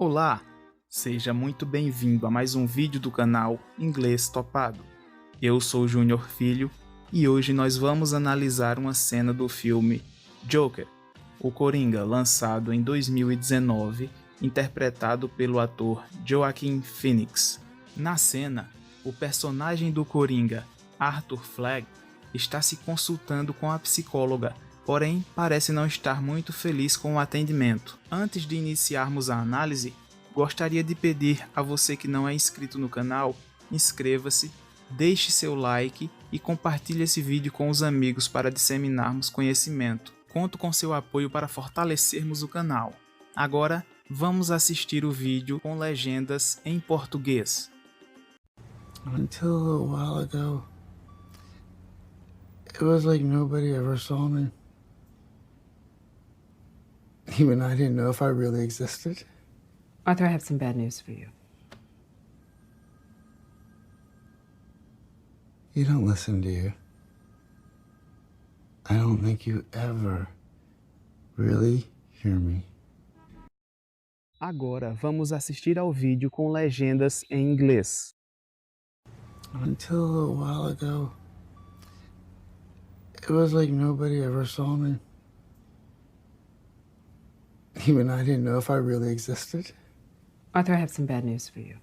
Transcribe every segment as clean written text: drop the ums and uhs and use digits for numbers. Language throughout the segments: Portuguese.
Olá! Seja muito bem-vindo a mais um vídeo do canal Inglês Topado. Eu sou Júnior Filho e hoje nós vamos analisar uma cena do filme Joker, o Coringa, lançado em 2019, interpretado pelo ator Joaquin Phoenix. Na cena, o personagem do Coringa, Arthur Fleck, está se consultando com a psicóloga, porém parece não estar muito feliz com o atendimento. Antes de iniciarmos a análise, gostaria de pedir a você que não é inscrito no canal, inscreva-se, deixe seu like e compartilhe esse vídeo com os amigos para disseminarmos conhecimento. Conto com seu apoio para fortalecermos o canal. Agora, vamos assistir o vídeo com legendas em português. Until a little while ago, it was like nobody ever saw me. Even I didn't know if I really existed. Arthur, I have some bad news for you. You don't listen, do you? I don't think you ever really hear me. Agora vamos assistir ao vídeo com legendas em inglês. Until a little while ago, it was like nobody ever saw me. Even I didn't know if I really existed. Arthur, I have some bad news for you.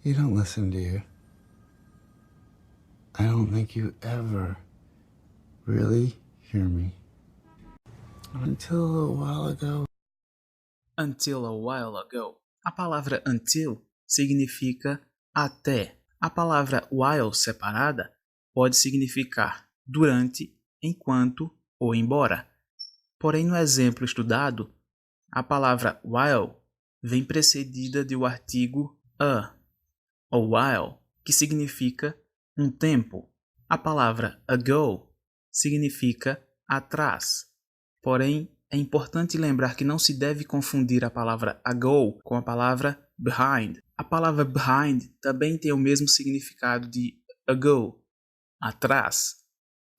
You don't listen, do you? I don't think you ever really hear me. Until a little while ago. Until a while ago. A palavra until significa até. A palavra while separada pode significar durante, enquanto ou embora. Porém, no exemplo estudado, a palavra while vem precedida do artigo a while, que significa um tempo. A palavra ago significa atrás. Porém, é importante lembrar que não se deve confundir a palavra ago com a palavra behind. A palavra behind também tem o mesmo significado de ago, atrás,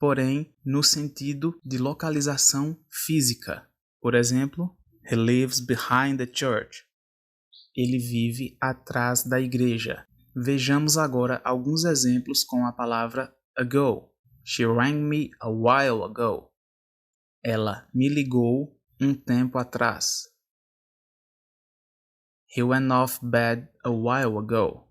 porém no sentido de localização física. Por exemplo, he lives behind the church. Ele vive atrás da igreja. Vejamos agora alguns exemplos com a palavra ago. She rang me a while ago. Ela me ligou um tempo atrás. He went off bed a while ago.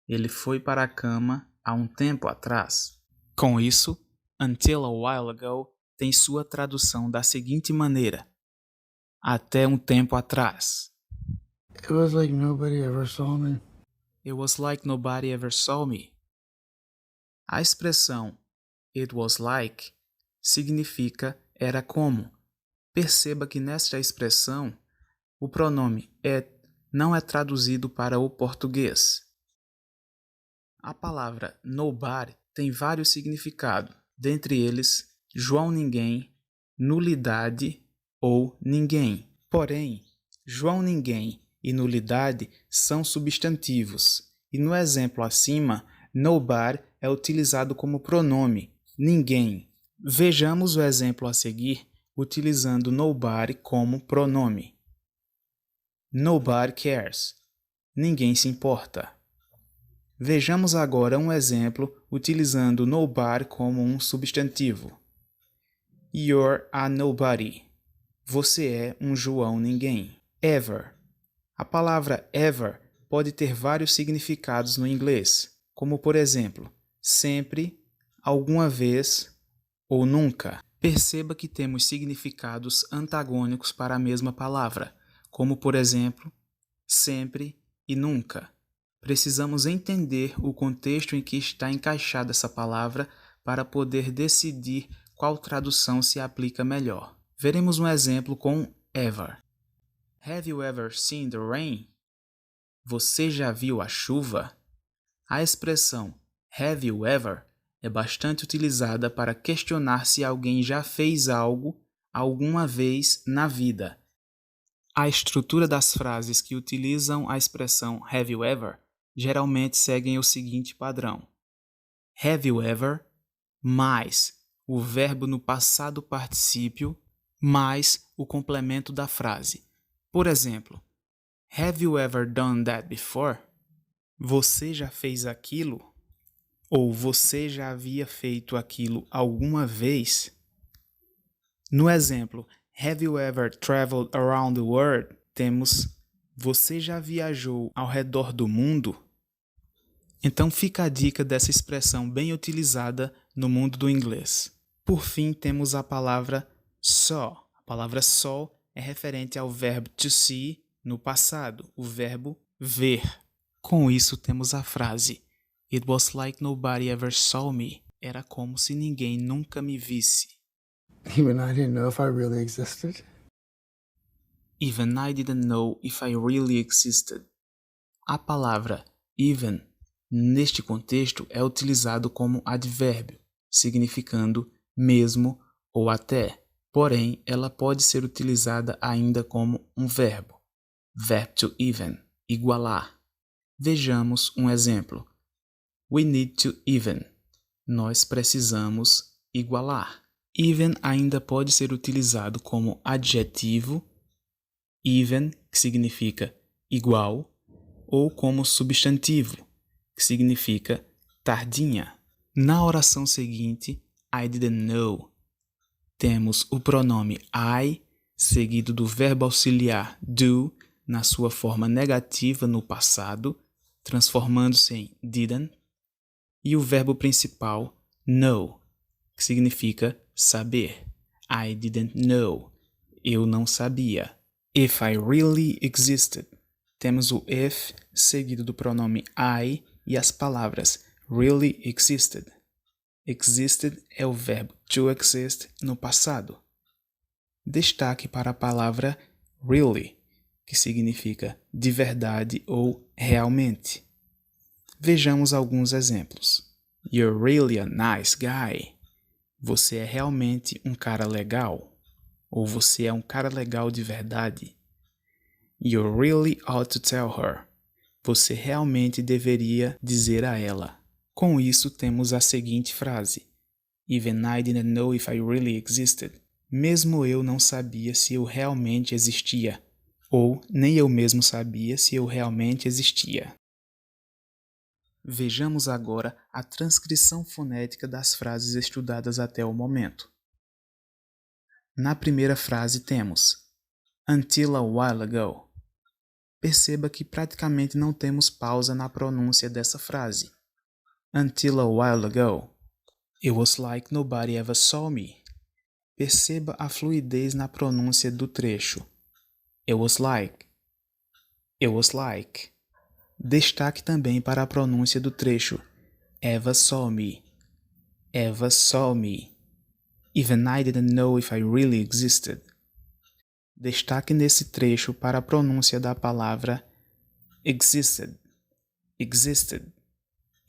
Ele foi para a cama há um tempo atrás. Com isso, until a while ago tem sua tradução da seguinte maneira: até um tempo atrás. It was like nobody ever saw me. It was like nobody ever saw me. A expressão it was like significa era como. Perceba que nesta expressão o pronome it não é traduzido para o português. A palavra nobody tem vários significados, dentre eles João Ninguém, nulidade ou ninguém. Porém, João Ninguém e nulidade são substantivos, e no exemplo acima, nobody é utilizado como pronome, ninguém. Vejamos o exemplo a seguir, utilizando nobody como pronome. Nobody cares. Ninguém se importa. Vejamos agora um exemplo utilizando nobody como um substantivo. You're a nobody. Você é um João Ninguém. Ever. A palavra ever pode ter vários significados no inglês, como por exemplo, sempre, alguma vez ou nunca. Perceba que temos significados antagônicos para a mesma palavra, como por exemplo, sempre e nunca. Precisamos entender o contexto em que está encaixada essa palavra para poder decidir qual tradução se aplica melhor. Veremos um exemplo com ever. Have you ever seen the rain? Você já viu a chuva? A expressão have you ever é bastante utilizada para questionar se alguém já fez algo alguma vez na vida. A estrutura das frases que utilizam a expressão have you ever geralmente seguem o seguinte padrão: have you ever mais o verbo no passado particípio mais o complemento da frase. Por exemplo, Have you ever done that before? Você já fez aquilo? Ou você já havia feito aquilo alguma vez? No exemplo, Have you ever traveled around the world? Temos Você já viajou ao redor do mundo? Então fica a dica dessa expressão bem utilizada no mundo do inglês. Por fim, temos a palavra saw. A palavra saw é referente ao verbo to see no passado, o verbo ver. Com isso, temos a frase It was like nobody ever saw me. Era como se ninguém nunca me visse. Even I didn't know if I really existed. Even I didn't know if I really existed. A palavra even, neste contexto, é utilizado como advérbio, significando mesmo ou até. Porém, ela pode ser utilizada ainda como um verbo. Verb to even, igualar. Vejamos um exemplo. We need to even. Nós precisamos igualar. Even ainda pode ser utilizado como adjetivo, even, que significa igual, ou como substantivo, que significa tardinha. Na oração seguinte, I didn't know, temos o pronome I, seguido do verbo auxiliar do, na sua forma negativa no passado, transformando-se em didn't, e o verbo principal know, que significa saber. I didn't know. Eu não sabia. If I really existed. Temos o if seguido do pronome I e as palavras really existed. Existed é o verbo to exist no passado. Destaque para a palavra really, que significa de verdade ou realmente. Vejamos alguns exemplos. You're really a nice guy. Você é realmente um cara legal. Ou você é um cara legal de verdade. You really ought to tell her. Você realmente deveria dizer a ela. Com isso, temos a seguinte frase. Even I didn't know if I really existed. Mesmo eu não sabia se eu realmente existia. Ou nem eu mesmo sabia se eu realmente existia. Vejamos agora a transcrição fonética das frases estudadas até o momento. Na primeira frase temos Until a while ago. Perceba que praticamente não temos pausa na pronúncia dessa frase. Until a while ago. It was like nobody ever saw me. Perceba a fluidez na pronúncia do trecho. It was like. It was like. Destaque também para a pronúncia do trecho. Ever saw me. Ever saw me. Even I didn't know if I really existed. Destaque nesse trecho para a pronúncia da palavra existed. Existed.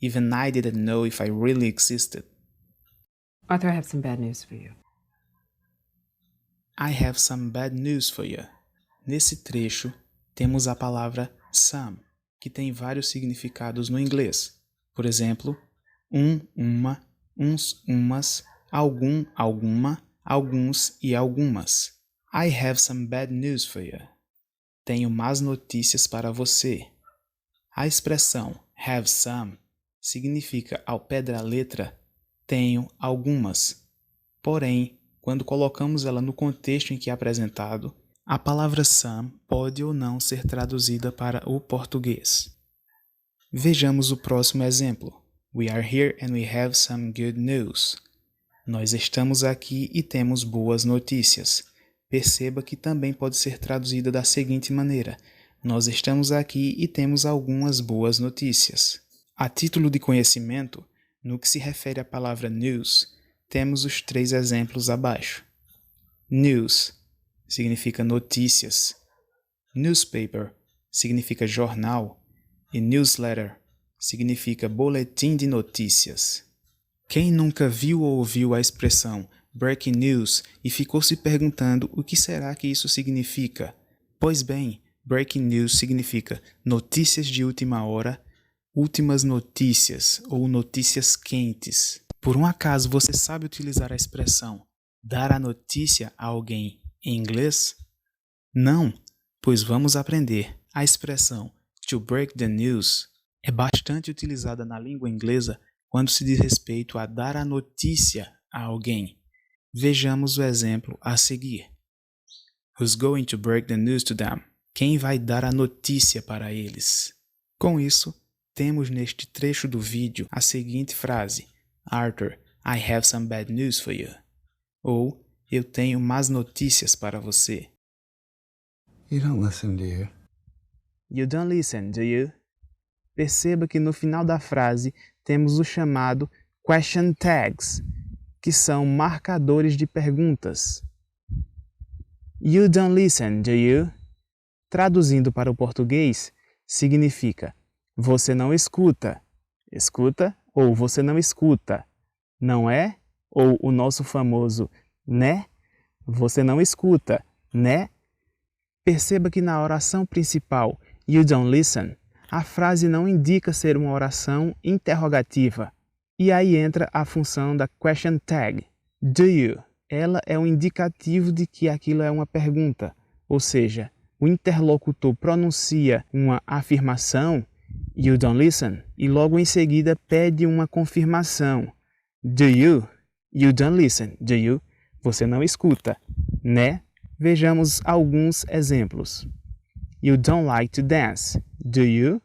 Even I didn't know if I really existed. Arthur, I have some bad news for you. I have some bad news for you. Nesse trecho, temos a palavra some, que tem vários significados no inglês. Por exemplo, uma, uns, umas, algum, alguma, alguns e algumas. I have some bad news for you. Tenho más notícias para você. A expressão have some significa, ao pé da letra, tenho algumas. Porém, quando colocamos ela no contexto em que é apresentado, a palavra some pode ou não ser traduzida para o português. Vejamos o próximo exemplo. We are here and we have some good news. Nós estamos aqui e temos boas notícias. Perceba que também pode ser traduzida da seguinte maneira. Nós estamos aqui e temos algumas boas notícias. A título de conhecimento, no que se refere à palavra news, temos os 3 exemplos abaixo. News significa notícias. Newspaper significa jornal. E newsletter significa boletim de notícias. Quem nunca viu ou ouviu a expressão breaking news e ficou se perguntando o que será que isso significa? Pois bem, breaking news significa notícias de última hora, últimas notícias ou notícias quentes. Por um acaso você sabe utilizar a expressão dar a notícia a alguém em inglês? Não, pois vamos aprender. A expressão to break the news é bastante utilizada na língua inglesa quando se diz respeito a dar a notícia a alguém. Vejamos o exemplo a seguir. Who's going to break the news to them? Quem vai dar a notícia para eles? Com isso, temos neste trecho do vídeo a seguinte frase: Arthur, I have some bad news for you. Ou, eu tenho más notícias para você. You don't listen, do you? You don't listen, do you? Perceba que no final da frase temos o chamado question tags, que são marcadores de perguntas. You don't listen, do you? Traduzindo para o português, significa você não escuta. Escuta ou você não escuta. Não é? Ou o nosso famoso né? Você não escuta, né? Perceba que na oração principal, you don't listen, a frase não indica ser uma oração interrogativa. E aí entra a função da question tag, do you. Ela é um indicativo de que aquilo é uma pergunta, ou seja, o interlocutor pronuncia uma afirmação, you don't listen, e logo em seguida pede uma confirmação, do you? You don't listen, do you? Você não escuta, né? Vejamos alguns exemplos. You don't like to dance, do you?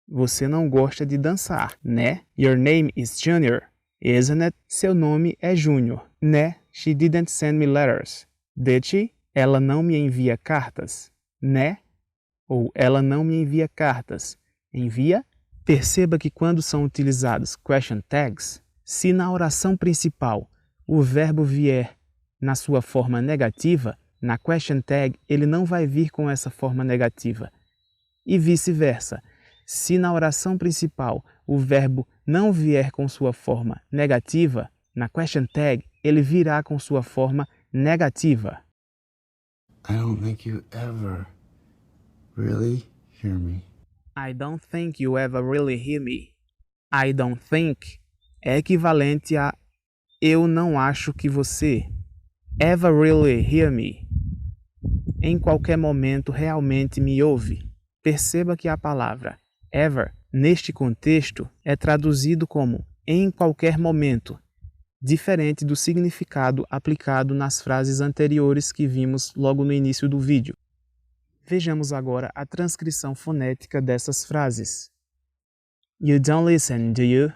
Você não gosta de dançar, né? Your name is Junior, isn't it? Seu nome é Júnior, né? She didn't send me letters, did she? Ela não me envia cartas, né? Ou ela não me envia cartas, envia? Perceba que quando são utilizados question tags, se na oração principal o verbo vier na sua forma negativa, na question tag ele não vai vir com essa forma negativa. E vice-versa. Se na oração principal o verbo não vier com sua forma negativa, na question tag ele virá com sua forma negativa. I don't think you ever really hear me. I don't think you ever really hear me. I don't think é equivalente a eu não acho que você ever really hear me. Em qualquer momento realmente me ouve. Perceba que a palavra ever, neste contexto, é traduzido como em qualquer momento, diferente do significado aplicado nas frases anteriores que vimos logo no início do vídeo. Vejamos agora a transcrição fonética dessas frases. You don't listen, do you?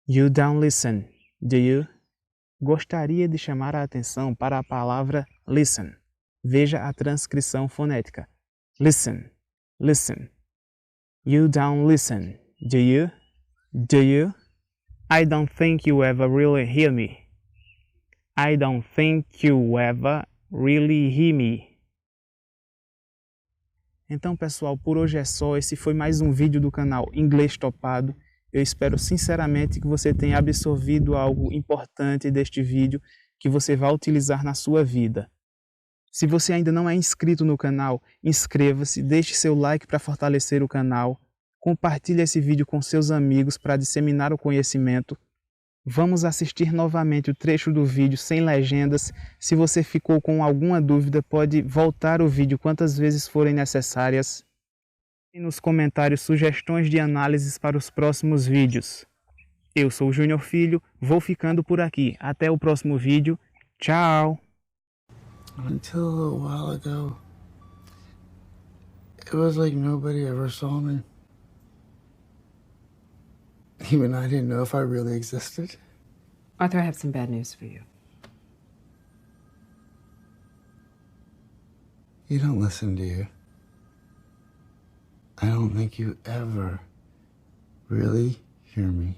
You don't listen, do you? Gostaria de chamar a atenção para a palavra listen. Veja a transcrição fonética. Listen, listen. You don't listen, do you? Do you? I don't think you ever really hear me. I don't think you ever really hear me. Então, pessoal, por hoje é só. Esse foi mais um vídeo do canal Inglês Topado. Eu espero sinceramente que você tenha absorvido algo importante deste vídeo que você vai utilizar na sua vida. Se você ainda não é inscrito no canal, inscreva-se, deixe seu like para fortalecer o canal, compartilhe esse vídeo com seus amigos para disseminar o conhecimento. Vamos assistir novamente o trecho do vídeo sem legendas. Se você ficou com alguma dúvida, pode voltar o vídeo quantas vezes forem necessárias. E nos comentários sugestões de análises para os próximos vídeos. Eu sou o Júnior Filho, vou ficando por aqui. Até o próximo vídeo. Tchau! Until a little while ago, it was like nobody ever saw me. Even I didn't know if I really existed. Arthur, I have some bad news for you. You don't listen, do you? I don't think you ever really hear me.